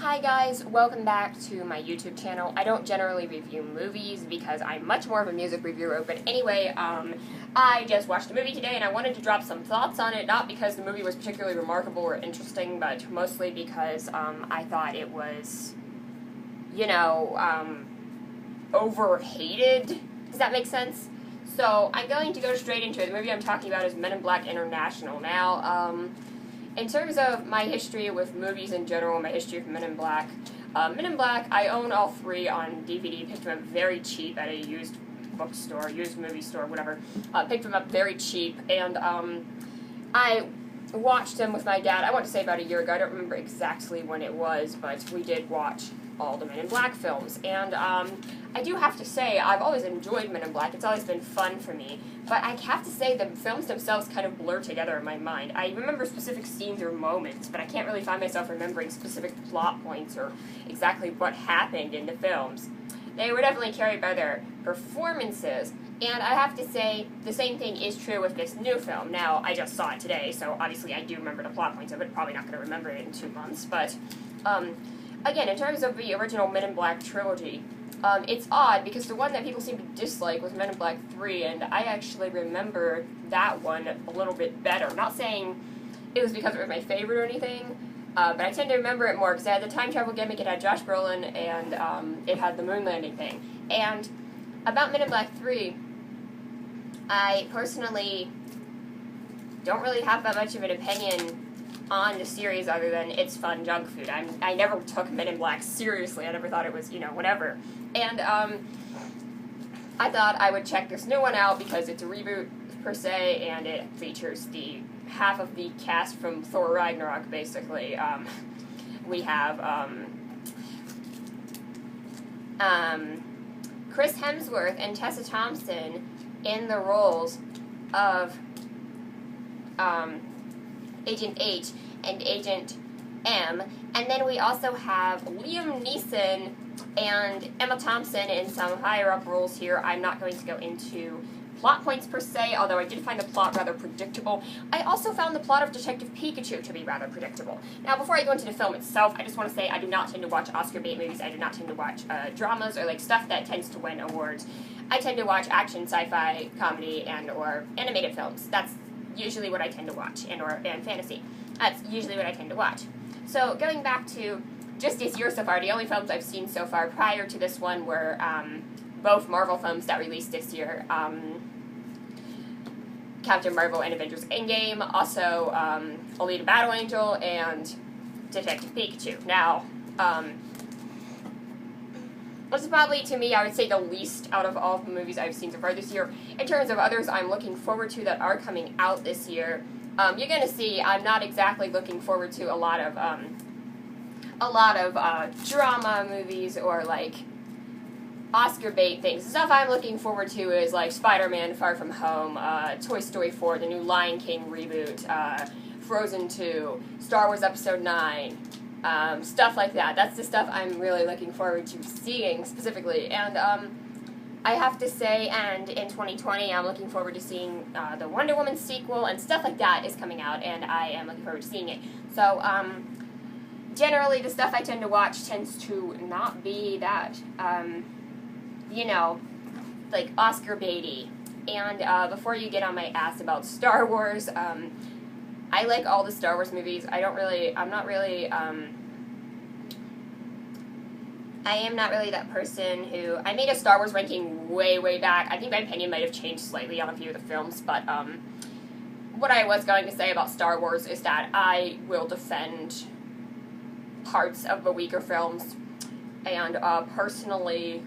Hi guys, welcome back to my YouTube channel. I don't generally review movies because I'm much more of a music reviewer, but anyway, I just watched a movie today and I wanted to drop some thoughts on it, not because the movie was particularly remarkable or interesting, but mostly because I thought it was, overhated. Does that make sense? So I'm going to go straight into it. The movie I'm talking about is MIB International. Now, in terms of my history with movies in general, my history with Men in Black, I own all three on DVD, picked them up very cheap at a used bookstore, used movie store, whatever. Picked them up very cheap, and I watched them with my dad, I want to say about a year ago. I don't remember exactly when it was, but we did watch all the Men in Black films, and I do have to say, I've always enjoyed Men in Black. It's always been fun for me, but I have to say the films themselves kind of blur together in my mind. I remember specific scenes or moments, but I can't really find myself remembering specific plot points or exactly what happened in the films. They were definitely carried by their performances, and I have to say the same thing is true with this new film. Now, I just saw it today, so obviously I do remember the plot points of it. Probably not going to remember it in 2 months, but again, in terms of the original Men in Black trilogy, it's odd because the one that people seem to dislike was Men in Black 3, and I actually remember that one a little bit better. I'm not saying it was because it was my favorite or anything, but I tend to remember it more because it had the time travel gimmick, it had Josh Brolin, and it had the moon landing thing. And about Men in Black 3, I personally don't really have that much of an opinion on the series other than it's fun junk food. I never took Men in Black seriously. I never thought it was, whatever. And I thought I would check this new one out because it's a reboot per se, and it features the half of the cast from Thor Ragnarok, basically. We have Chris Hemsworth and Tessa Thompson in the roles of Agent H and Agent M, and then we also have Liam Neeson and Emma Thompson in some higher-up roles here. I'm not going to go into plot points per se, although I did find the plot rather predictable. I also found the plot of Detective Pikachu to be rather predictable. Now, before I go into the film itself, I just want to say I do not tend to watch Oscar bait movies. I do not tend to watch dramas or stuff that tends to win awards. I tend to watch action, sci-fi, comedy, or animated films. That's usually what I tend to watch, and fantasy. That's usually what I tend to watch. So, going back to just this year so far, the only films I've seen so far prior to this one were both Marvel films that released this year. Captain Marvel and Avengers Endgame, also Alita Battle Angel, and Detective Pikachu. Now, this is probably, to me, I would say the least out of all the movies I've seen so far this year. In terms of others I'm looking forward to that are coming out this year, you're going to see I'm not exactly looking forward to a lot of drama movies or, Oscar bait things. The stuff I'm looking forward to is, Spider-Man Far From Home, Toy Story 4, the new Lion King reboot, Frozen 2, Star Wars Episode 9, stuff like that. That's the stuff I'm really looking forward to seeing specifically. And I have to say, and in 2020, I'm looking forward to seeing the Wonder Woman sequel, and stuff like that is coming out, and I am looking forward to seeing it. So, generally, the stuff I tend to watch tends to not be that, Oscar baity. And before you get on my ass about Star Wars, I like all the Star Wars movies. I am not really that person who, I made a Star Wars ranking way, way back. I think my opinion might have changed slightly on a few of the films, but what I was going to say about Star Wars is that I will defend parts of the weaker films, and personally,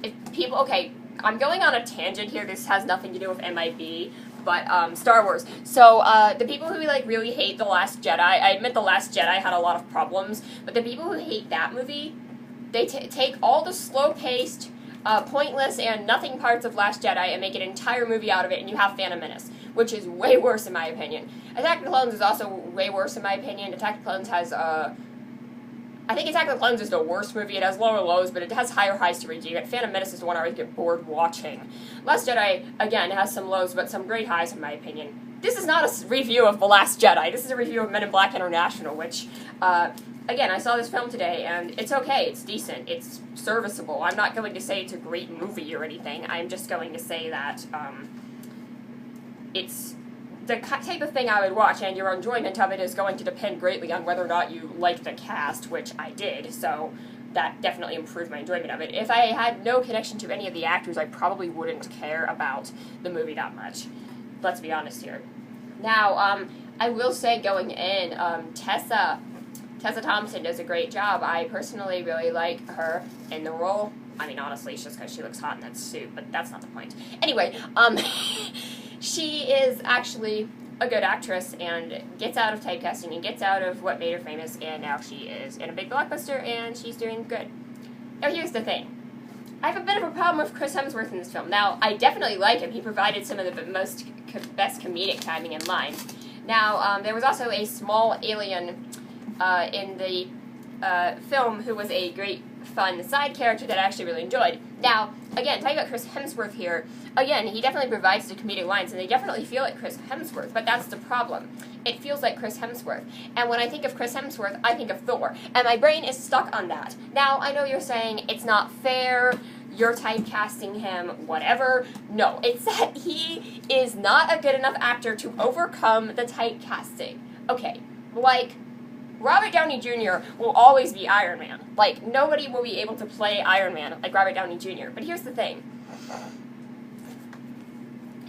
if people, okay, I'm going on a tangent here, this has nothing to do with MIB, but Star Wars. So the people who really hate The Last Jedi, I admit The Last Jedi had a lot of problems, but the people who hate that movie, they take all the slow-paced, pointless, and nothing parts of Last Jedi and make an entire movie out of it, and you have Phantom Menace, which is way worse in my opinion. Attack of the Clones is also way worse in my opinion. Attack of the Clones has, I think Attack of the Clones is the worst movie. It has lower lows, but it has higher highs to redeem it. Phantom Menace is the one I always get bored watching. Last Jedi, again, has some lows, but some great highs in my opinion. this is not a review of The Last Jedi. This is a review of Men in Black International, which, again, I saw this film today, and it's okay, it's decent, it's serviceable. I'm not going to say it's a great movie or anything. I'm just going to say that, it's the type of thing I would watch, and your enjoyment of it is going to depend greatly on whether or not you like the cast, which I did, so that definitely improved my enjoyment of it. If I had no connection to any of the actors, I probably wouldn't care about the movie that much. Let's be honest here. Now, I will say going in, Tessa Thompson does a great job. I personally really like her in the role. I mean, honestly, it's just because she looks hot in that suit, but that's not the point. Anyway, she is actually a good actress and gets out of typecasting and gets out of what made her famous, and now she is in a big blockbuster and she's doing good. Now, here's the thing. I have a bit of a problem with Chris Hemsworth in this film. Now, I definitely like him. He provided some of the best comedic timing in line. Now, there was also a small alien in the film who was a great, fun side character that I actually really enjoyed. Now, again, talking about Chris Hemsworth here, again, he definitely provides the comedic lines, and they definitely feel like Chris Hemsworth, but that's the problem. It feels like Chris Hemsworth. And when I think of Chris Hemsworth, I think of Thor, and my brain is stuck on that. Now, I know you're saying, it's not fair, you're typecasting him, whatever. No, it's that he is not a good enough actor to overcome the typecasting. Okay, like, Robert Downey Jr. will always be Iron Man. Like, nobody will be able to play Iron Man like Robert Downey Jr. But here's the thing.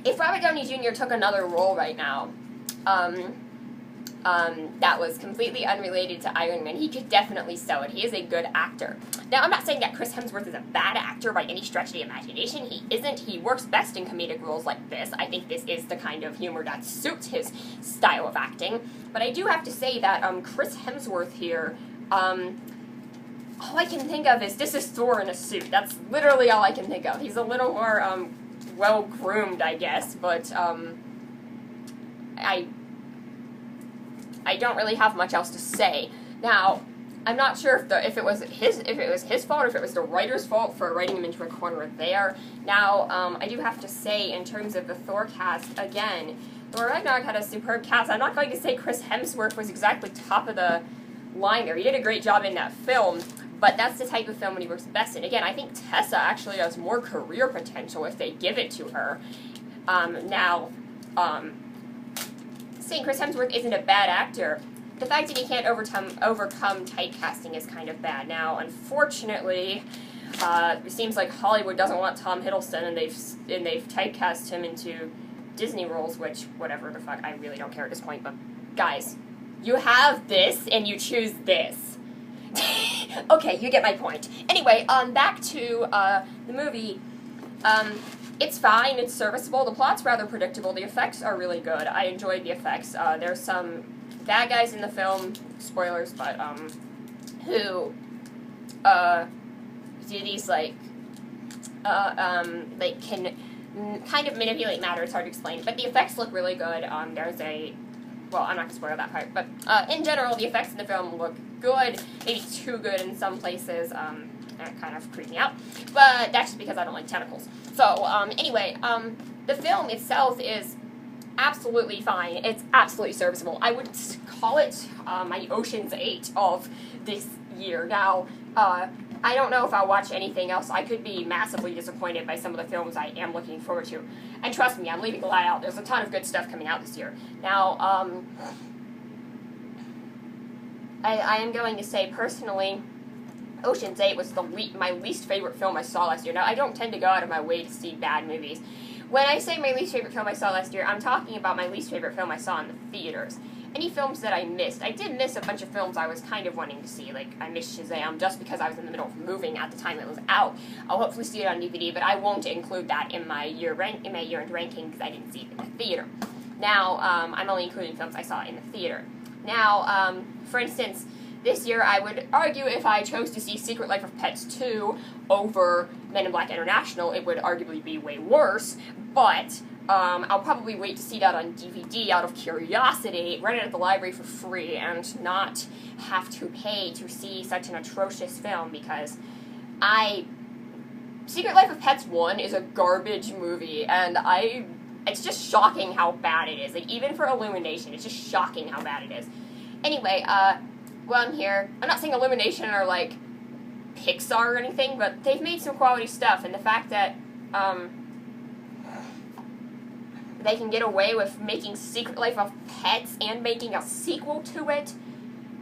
If Robert Downey Jr. took another role right now, that was completely unrelated to Iron Man, he could definitely sell it. He is a good actor. Now, I'm not saying that Chris Hemsworth is a bad actor by any stretch of the imagination. He isn't. He works best in comedic roles like this. I think this is the kind of humor that suits his style of acting. But I do have to say that Chris Hemsworth here, all I can think of is this is Thor in a suit. That's literally all I can think of. He's a little more well-groomed, I guess, but I don't really have much else to say. Now, I'm not sure if it was his fault or if it was the writer's fault for writing him into a corner there. Now, I do have to say, in terms of the Thor cast, again, Thor Ragnarok had a superb cast. I'm not going to say Chris Hemsworth was exactly top of the line there. He did a great job in that film, but that's the type of film when he works best in. Again, I think Tessa actually has more career potential if they give it to her. Saying Chris Hemsworth isn't a bad actor, the fact that he can't overcome typecasting is kind of bad. Now, unfortunately, it seems like Hollywood doesn't want Tom Hiddleston, and they've typecast him into Disney roles, which, whatever the fuck, I really don't care at this point, but guys, you have this, and you choose this. Okay, you get my point. Anyway, back to the movie. It's fine, it's serviceable, the plot's rather predictable, the effects are really good, I enjoyed the effects. There's some bad guys in the film, spoilers, but, who, do these, can kind of manipulate matter, it's hard to explain, but the effects look really good. There's a, well, I'm not going to spoil that part, but, in general, the effects in the film look good, maybe too good in some places, that kind of creeped me out, but that's just because I don't like tentacles. So, anyway, the film itself is absolutely fine. It's absolutely serviceable. I would call it my Ocean's 8 of this year. Now, I don't know if I'll watch anything else. I could be massively disappointed by some of the films I am looking forward to. And trust me, I'm leaving a lot out. There's a ton of good stuff coming out this year. Now, I am going to say, personally, Ocean's 8 was my least favorite film I saw last year. Now, I don't tend to go out of my way to see bad movies. When I say my least favorite film I saw last year, I'm talking about my least favorite film I saw in the theaters. Any films that I missed. I did miss a bunch of films I was kind of wanting to see. Like, I missed Shazam just because I was in the middle of moving at the time it was out. I'll hopefully see it on DVD, but I won't include that in my year-end ranking because I didn't see it in the theater. Now, I'm only including films I saw in the theater. Now, for instance, this year, I would argue if I chose to see Secret Life of Pets 2 over Men in Black International, it would arguably be way worse, but I'll probably wait to see that on DVD out of curiosity, rent it at the library for free, and not have to pay to see such an atrocious film, because Secret Life of Pets 1 is a garbage movie, and I It's just shocking how bad it is. Like, even for Illumination, it's just shocking how bad it is. Anyway, well, I'm here. I'm not saying Illumination are, like, Pixar or anything, but they've made some quality stuff, and the fact that, they can get away with making Secret Life of Pets and making a sequel to it,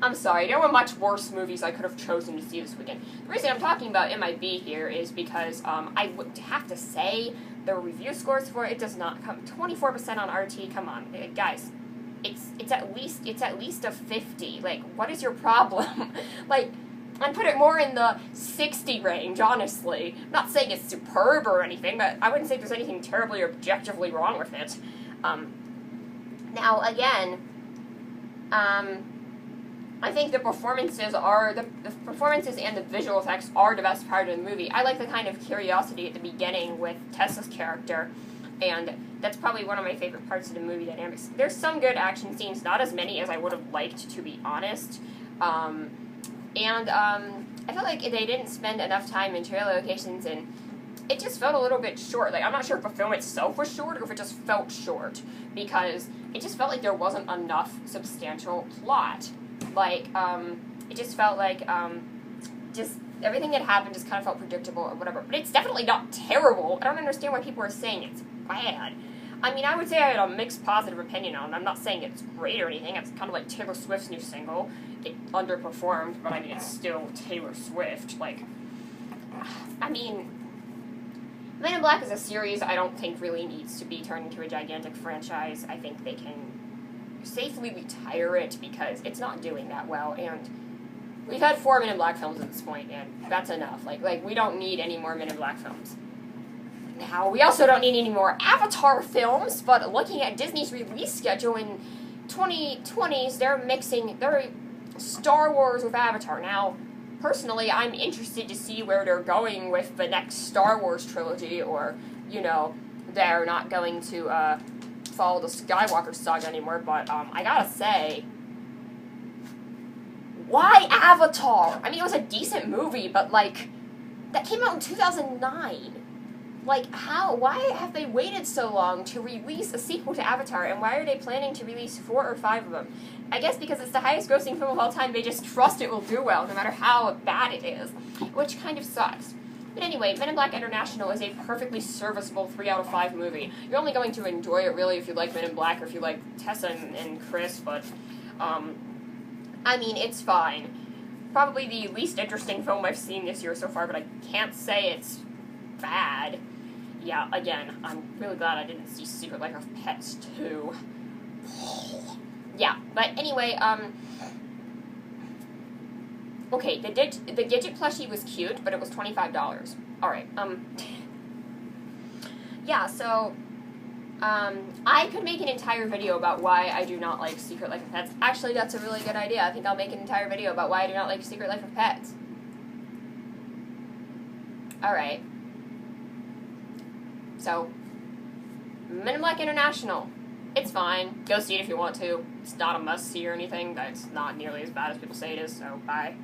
I'm sorry, there were much worse movies I could have chosen to see this weekend. The reason I'm talking about MIB here is because, I would have to say, the review scores for it does not come, 24% on RT, come on, guys. It's at least a 50. Like, what is your problem? Like, I'd put it more in the 60 range, honestly. I'm not saying it's superb or anything, but I wouldn't say there's anything terribly or objectively wrong with it. Now, again, I think the performances are, the performances and the visual effects are the best part of the movie. I like the kind of curiosity at the beginning with Tessa's character, and that's probably one of my favorite parts of the movie dynamics. There's some good action scenes, not as many as I would have liked, to be honest. I felt like they didn't spend enough time in trailer locations, and it just felt a little bit short. Like, I'm not sure if the film itself was short or if it just felt short, because it just felt like there wasn't enough substantial plot. Like, it just felt like, just everything that happened just kind of felt predictable or whatever. But it's definitely not terrible. I don't understand why people are saying it's bad. I mean, I would say I had a mixed positive opinion on it. I'm not saying it's great or anything. It's kind of like Taylor Swift's new single. It underperformed, but I mean, it's still Taylor Swift. Like, I mean, Men in Black as a series I don't think really needs to be turned into a gigantic franchise. I think they can safely retire it because it's not doing that well, and we've had 4 Men in Black films at this point, and that's enough. Like, we don't need any more Men in Black films. Now, we also don't need any more Avatar films, but looking at Disney's release schedule in 2020s, they're mixing Star Wars with Avatar. Now, personally, I'm interested to see where they're going with the next Star Wars trilogy, or, you know, they're not going to follow the Skywalker saga anymore, but I gotta say, why Avatar? I mean, it was a decent movie, but, like, that came out in 2009. Like, why have they waited so long to release a sequel to Avatar, and why are they planning to release 4 or 5 of them? I guess because it's the highest grossing film of all time, they just trust it will do well, no matter how bad it is, which kind of sucks. But anyway, Men in Black International is a perfectly serviceable 3 out of 5 movie. You're only going to enjoy it, really, if you like Men in Black, or if you like Tessa and Chris, but, I mean, it's fine. Probably the least interesting film I've seen this year so far, but I can't say it's bad. Yeah, again, I'm really glad I didn't see Secret Life of Pets 2. Yeah, but anyway, okay, the Gidget plushie was cute, but it was $25. Alright, yeah, so, I could make an entire video about why I do not like Secret Life of Pets. Actually, that's a really good idea. I think I'll make an entire video about why I do not like Secret Life of Pets. Alright. So, Men in Black International. It's fine. Go see it if you want to. It's not a must-see or anything. That's not nearly as bad as people say it is, so bye.